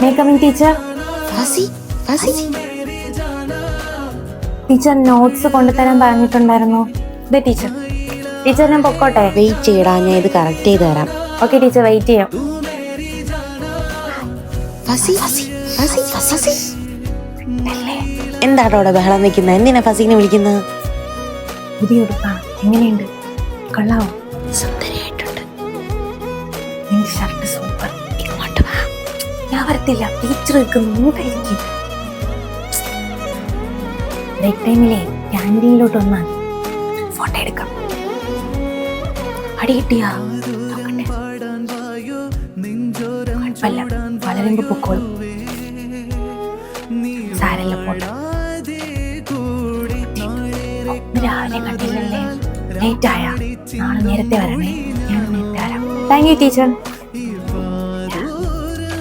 May coming teacher. Teacher notes കൊണ്ടുതരാൻ പറഞ്ഞിട്ടുണ്ടായിരുന്നു. ഇതേ teacher. Teacher ഞാൻ പൊക്കോട്ടെ? വെയിറ്റ് ചെയ്യടാ, ഞാൻ ഇത് കറക്റ്റ് ചെയ്ത് തരാം. ഓക്കെ ടീച്ചർ, വെയിറ്റ് ചെയ്യാം. എന്താട്ടോ അവിടെ ബഹളം വെക്കുന്നത്? എന്തിനാ ഫസീനെ വിളിക്കുന്നത്? പുതിയ ഉടുപ്പാണ്, എങ്ങനെയുണ്ട്? കൊള്ളാവോ? സുന്ദരിയായിട്ടുണ്ട്. നിന്റെ ഷർട്ട് സൂപ്പർ. ഇങ്ങോട്ട് വാ. ഞാൻ വരത്തില്ല, ടീച്ചർ നിൽക്കുന്നു. ഇങ്ങോട്ടായിരിക്കും. ബ്രേക്ക് ടൈമിലെ ക്യാൻറ്റീനിലോട്ട് വന്നാൽ ഫോട്ടോ എടുക്കാം. അടി കിട്ടിയാ? നോക്കട്ടെ. കുഴപ്പമില്ല, വളരുമ്പോ പൊക്കോളും. സാരല്ല, ഫോട്ടോ. രാവിലെ കണ്ടില്ലല്ലേ? ലേറ്റ് ആയാ? നാളെ നേരത്തെ വരണേ. ഞാൻ നേരത്തെ വരാം. Thank you teacher.